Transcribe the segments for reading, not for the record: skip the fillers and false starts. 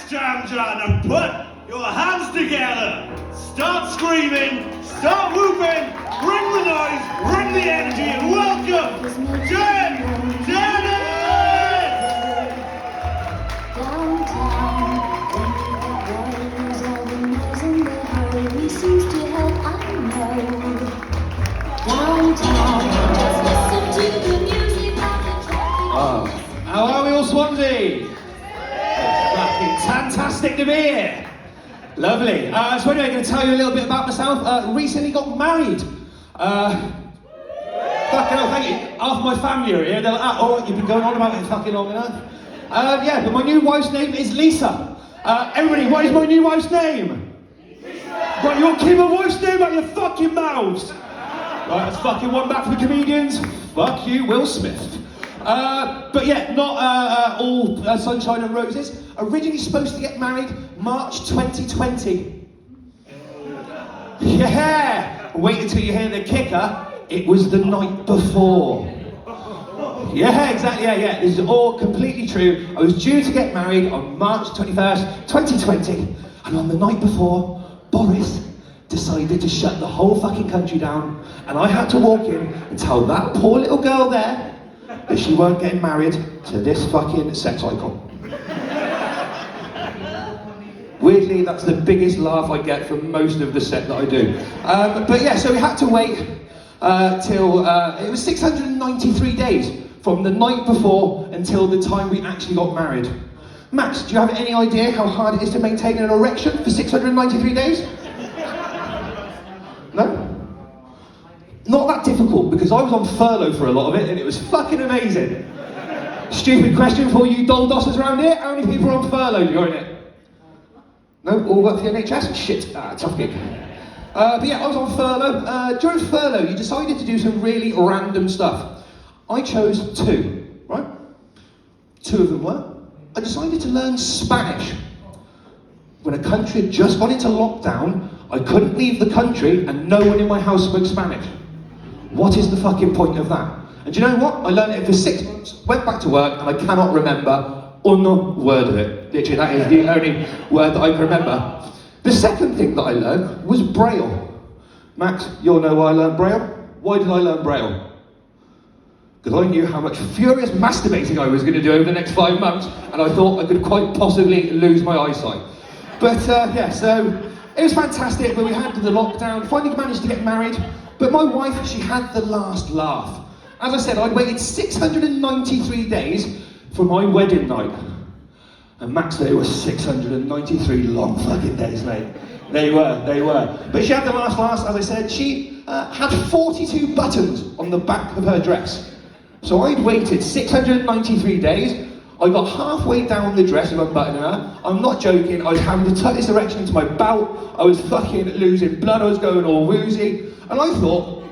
Jam Jan, and put your hands together. Start screaming, start whooping, bring the noise, bring the energy, and welcome Jen Janet! How are we all, Swansea? Fucking fantastic to be here. Lovely. So anyway, I'm going to tell you a little bit about myself. Recently got married. Fucking hell, thank you. Half my family are here. They're like, oh, you've been going on about it fucking long enough. Yeah, but my new wife's name is Lisa. Everybody, what is my new wife's name? Lisa. Right, you're keeping my wife's name out your fucking mouths. Right, that's fucking one back for the comedians. Fuck you, Will Smith. But yeah, not all sunshine and roses. Originally supposed to get married March 2020. Yeah! Wait until you hear the kicker. It was the night before. Yeah, exactly, yeah. This is all completely true. I was due to get married on March 21st, 2020. And on the night before, Boris decided to shut the whole fucking country down. And I had to walk in and tell that poor little girl there that she weren't getting married to this fucking sex icon. Weirdly, that's the biggest laugh I get from most of the set that I do. But yeah, so we had to wait till, it was 693 days from the night before until the time we actually got married. Max, do you have any idea how hard it is to maintain an erection for 693 days? No? Not that difficult, because I was on furlough for a lot of it, and it was fucking amazing. Stupid question for you doll-dossers around here. How many people are on furlough during it? No? All work for the NHS? Shit. Tough gig. But yeah, I was on furlough. During furlough, you decided to do some really random stuff. I chose two, right? Two of them were, I decided to learn Spanish. When a country had just gone into lockdown, I couldn't leave the country, and no one in my house spoke Spanish. What is the fucking point of that? And do you know what? I learned it for 6 months, went back to work, and I cannot remember one word of it. Literally, that is the only word that I can remember. The second thing that I learned was Braille. Max, you'll know why I learned Braille? Why did I learn Braille? Because I knew how much furious masturbating I was going to do over the next 5 months, and I thought I could quite possibly lose my eyesight. But yeah, so it was fantastic, but we had the lockdown, finally managed to get married. But my wife, she had the last laugh. As I said, I'd waited 693 days for my wedding night. And Max, they were 693 long fucking days, mate. They were. But she had the last laugh, as I said. She had 42 buttons on the back of her dress. So I'd waited 693 days. I got halfway down the dress with unbuttoning her. I'm not joking, I was having to tuck this erection into my belt. I was fucking losing blood, I was going all woozy. And I thought,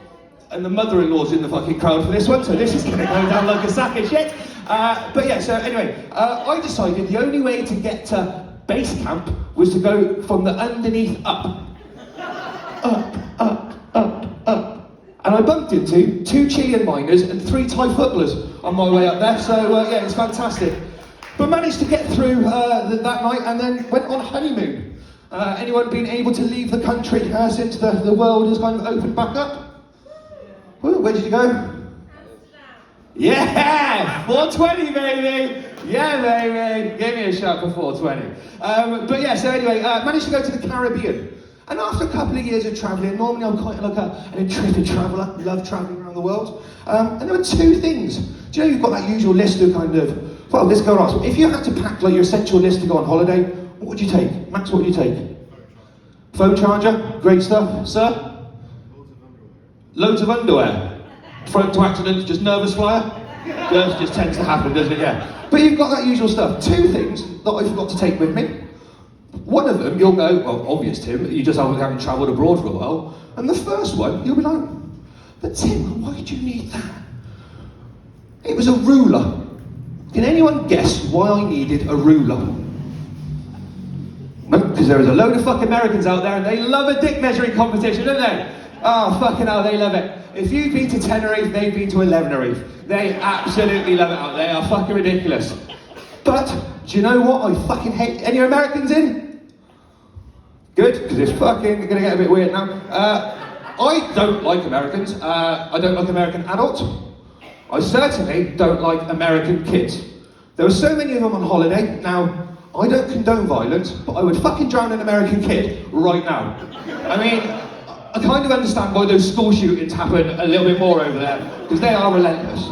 and the mother-in-law's in the fucking crowd for this one, so this is going to go down like a sack of shit. But yeah, so anyway, I decided the only way to get to base camp was to go from the underneath up. Up. And I bumped into 2 Chilean miners and 3 Thai footballers on my way up there, so yeah, it's fantastic. But managed to get through that night and then went on honeymoon. Anyone been able to leave the country since the world has kind of opened back up? Ooh, where did you go? Yeah! 420, baby! Yeah, baby! Give me a shout for 420. But yeah, so anyway, managed to go to the Caribbean. And after a couple of years of travelling, normally I'm quite like an intrepid traveller, love travelling around the world. And there were 2 things. Do you know you've got that usual list of kind of, well, let's go on. If you had to pack like your essential list to go on holiday, what would you take? Max, what would you take? Phone charger, great stuff. Sir? Loads of underwear. Prone to accidents, just nervous flyer? Just tends to happen, doesn't it? Yeah. But you've got that usual stuff. 2 things that I forgot to take with me. One of them, you'll go, well, obvious, Tim, you just haven't travelled abroad for a while. And the first one, you'll be like, but Tim, why do you need that? It was a ruler. Can anyone guess why I needed a ruler? No, because there is a load of fucking Americans out there and they love a dick measuring competition, don't they? Oh, fucking hell, they love it. If you've been to Tenerife, they've been to 11 They absolutely love it out there. They are fucking ridiculous. But Do you know what I fucking hate? Any Americans in? Good, because it's fucking gonna get a bit weird now. I don't like Americans. I don't like American adults. I certainly don't like American kids. There were so many of them on holiday. Now, I don't condone violence, but I would fucking drown an American kid right now. I mean, I kind of understand why those school shootings happen a little bit more over there, because they are relentless.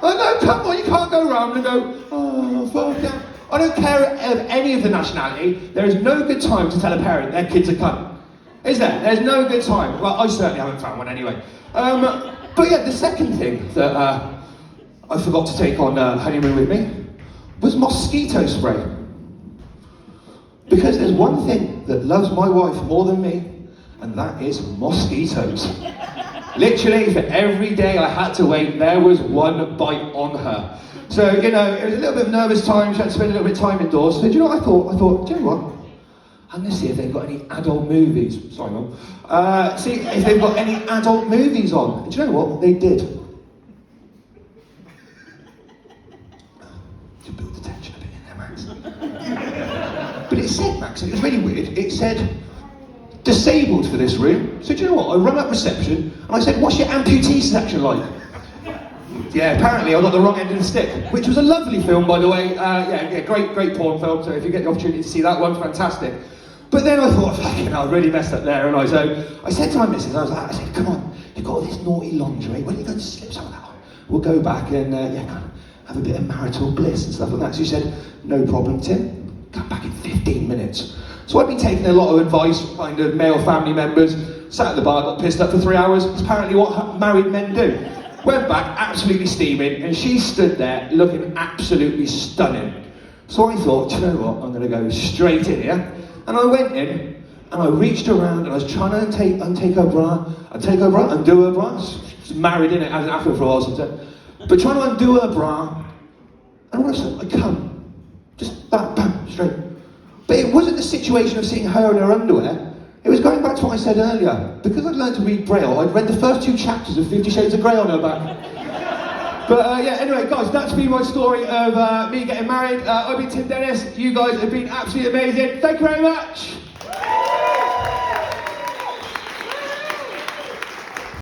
Oh no, come on, you can't go around and go, oh, fuck yeah. I don't care of any of the nationality. There is no good time to tell a parent their kid's a cunt. Is there? There's no good time. Well, I certainly haven't found one anyway. But yeah, the second thing that I forgot to take on honeymoon with me was mosquito spray. Because there's one thing that loves my wife more than me, and that is mosquitoes. Literally, for every day I had to wait, there was one bite on her. So, you know, it was a little bit of nervous time. She had to spend a little bit of time indoors. So, do you know what I thought? I thought, do you know what? I'm going to see if they've got any adult movies. Sorry, Mum. See if they've got any adult movies on. And do you know what? They did. To build the tension a bit in there, Max. But it said, Max, it was really weird. It said, disabled for this room. So do you know what? I rang up reception and I said, what's your amputee section like? Yeah, apparently I got the wrong end of the stick, which was a lovely film, by the way. Yeah, great porn film. So if you get the opportunity to see that one, fantastic. But then I thought, fucking hell, I really messed up there, and I said to my missus, I said, come on, you've got all this naughty lingerie, why don't you go and slip some of that on? We'll go back and kind of have a bit of marital bliss and stuff like that. So she said, no problem, Tim. Come back in 15 minutes. So I'd been taking a lot of advice from kind of male family members, sat at the bar, got pissed up for 3 hours. It's apparently what married men do. Went back, absolutely steaming, and she stood there looking absolutely stunning. So I thought, you know what, I'm going to go straight in here. And I went in, and I reached around, and I was trying to undo her bra. She's married in it, hasn't happened for a while since then. But trying to undo her bra, and all of a sudden, I come. Just bam, straight. But it wasn't the situation of seeing her in her underwear. It was going back to what I said earlier. Because I'd learned to read Braille, I'd read the first 2 chapters of 50 Shades of Grey on her back. But yeah, anyway, guys, that's been my story of me getting married. I've been Tim Dennis. You guys have been absolutely amazing. Thank you very much.